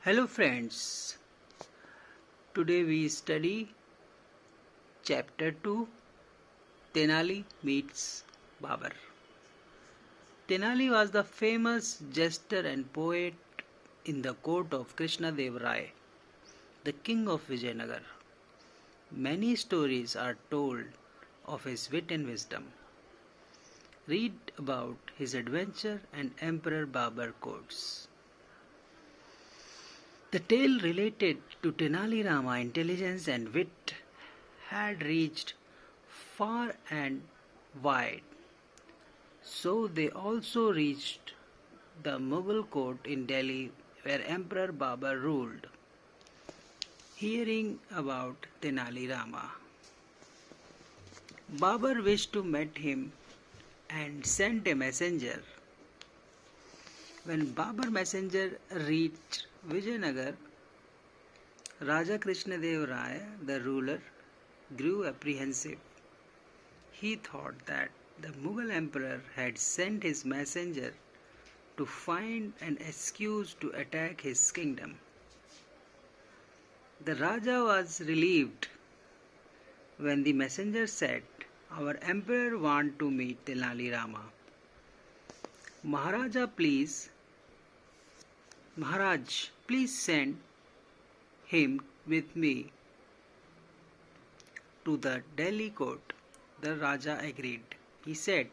Hello friends, today we study chapter 2 Tenali meets Babar. Tenali was the famous jester and poet in the court of Krishna Dev Rai, the king of Vijayanagar. Many stories are told of his wit and wisdom. Read about his adventure and Emperor Babar courts. The tale related to Tenali Rama intelligence and wit had reached far and wide. So they also reached the Mughal court in Delhi where Emperor Babur ruled. Hearing about Tenali Rama, Babur wished to meet him and sent a messenger. When Babur messenger reached Vijayanagar, Raja Krishnadev Rai, the ruler, grew apprehensive. He thought that the Mughal emperor had sent his messenger to find an excuse to attack his kingdom. The Raja was relieved when the messenger said, "Our emperor wants to meet Tenali Rama. Maharaja, Maharaj, please send him with me to the Delhi court." The Raja agreed. He said,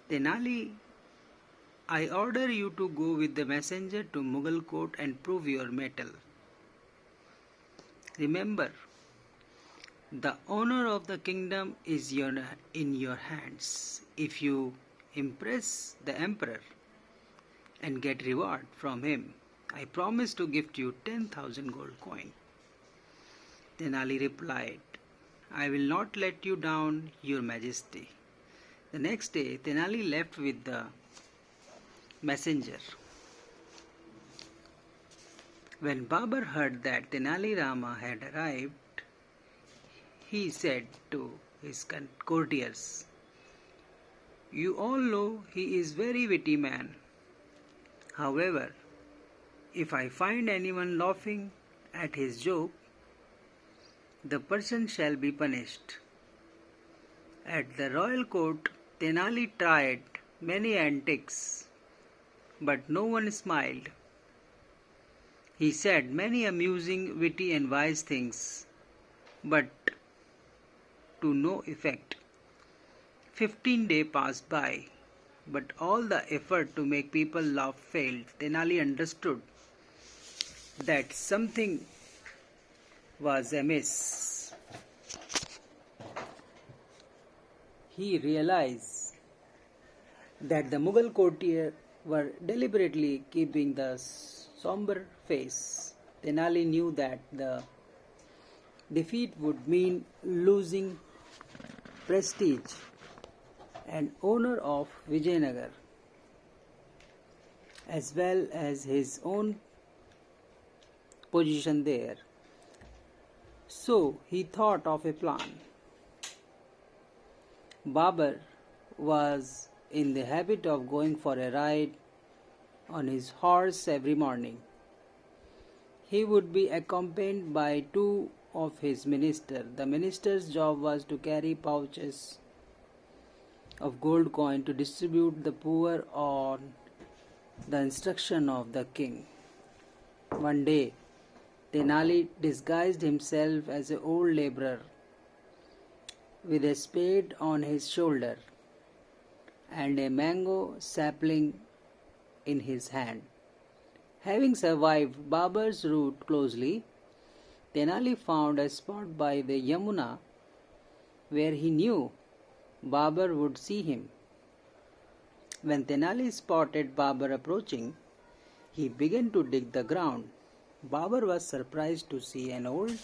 "Tenali, I order you to go with the messenger to Mughal court and prove your mettle. Remember, the honor of the kingdom is in your hands. If you impress the emperor and get reward from him, I promise to gift you 10,000 gold coin." Tenali replied, "I will not let you down, your majesty." The next day, Tenali left with the messenger. When Babur heard that Tenali Rama had arrived, he said to his courtiers, "You all know he is very witty man. However, if I find anyone laughing at his joke, the person shall be punished." At the royal court, Tenali tried many antics, but no one smiled. He said many amusing, witty and wise things, but to no effect. 15 days passed by, but all the effort to make people laugh failed. Tenali understood that something was amiss. He realized that the Mughal courtiers were deliberately keeping the somber face. Tenali knew that the defeat would mean losing prestige and honor of Vijayanagar, as well as his own position there. So he thought of a plan. Babur was in the habit of going for a ride on his horse every morning. He would be accompanied by two of his ministers. The minister's job was to carry pouches of gold coin to distribute the poor on the instruction of the king. One day, Tenali disguised himself as an old laborer with a spade on his shoulder and a mango sapling in his hand. Having surveyed Babur's route closely, Tenali found a spot by the Yamuna where he knew Babur would see him. When Tenali spotted Babur approaching, he began to dig the ground. Babur was surprised to see an old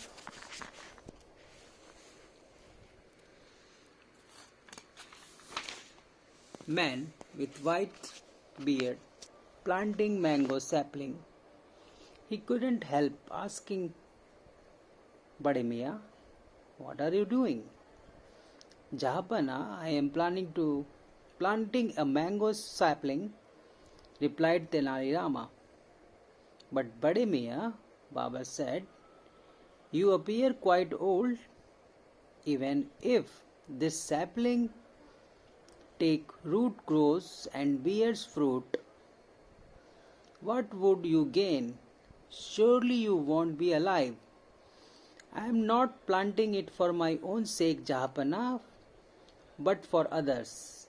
man with white beard planting mango sapling. He couldn't help asking, "Bade Miya, what are you doing?" "Jahapana, I am planting a mango sapling," replied Tenali Rama. But Bade Miyan, Babar said, you appear quite old. Even if this sapling take root grows and bears fruit, what would you gain? Surely you won't be alive. I am not planting it for my own sake, Jahapana, but for others.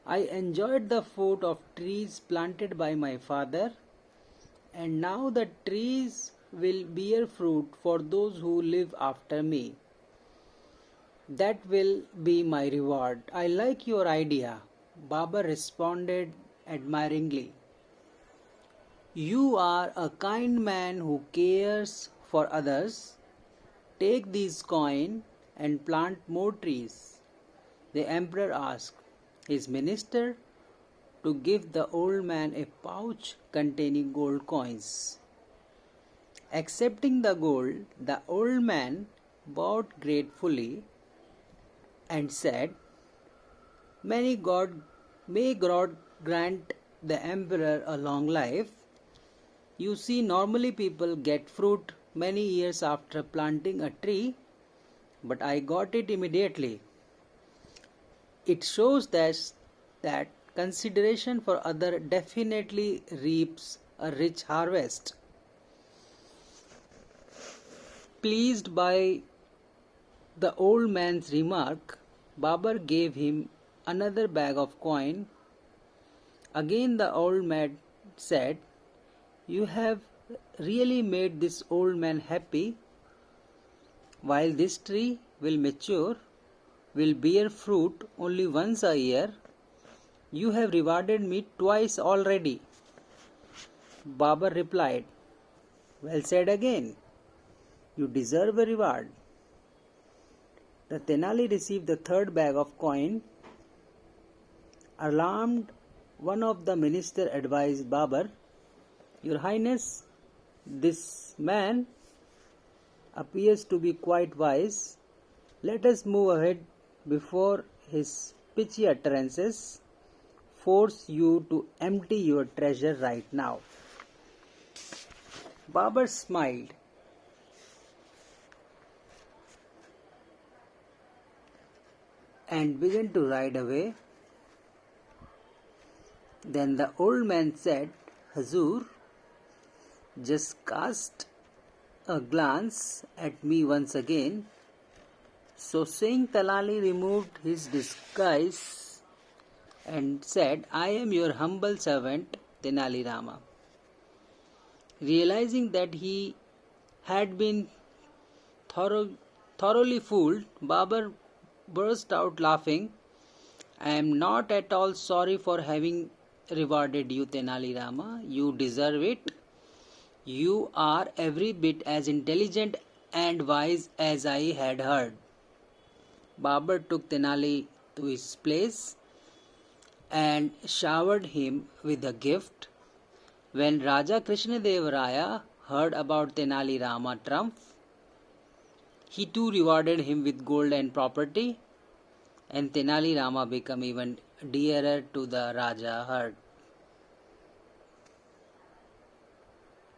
I enjoyed the fruit of trees planted by my father, and now the trees will bear fruit for those who live after me. That will be my reward. I like your idea, Babar responded admiringly. You are a kind man who cares for others. Take these coin and plant more trees. The emperor asked his minister to give the old man a pouch containing gold coins. Accepting the gold, the old man bowed gratefully and said, May God grant the emperor a long life. You see, normally people get fruit many years after planting a tree, but I got it immediately. It shows that consideration for other definitely reaps a rich harvest. Pleased by the old man's remark, Babar gave him another bag of coin. Again the old man said, You have really made this old man happy. While this tree will mature, will bear fruit only once a year, you have rewarded me twice already. Babar replied, Well said again. You deserve a reward. The Tenali received the third bag of coin. Alarmed, one of the ministers advised Babar, Your Highness, this man appears to be quite wise. Let us move ahead before his pitchy utterances force you to empty your treasure right now. Babar smiled and began to ride away. Then the old man said, Hazur, just cast a glance at me once again. So saying, Tenali removed his disguise and said, I am your humble servant, Tenali Rama. Realizing that he had been thoroughly fooled, Babar burst out laughing. I am not at all sorry for having rewarded you, Tenali Rama. You deserve it. You are every bit as intelligent and wise as I had heard. Babar took Tenali to his place and showered him with a gift. When Raja Krishnadev Raya heard about Tenali Rama triumph, he too rewarded him with gold and property, and Tenali Rama became even dearer to the Raja heart.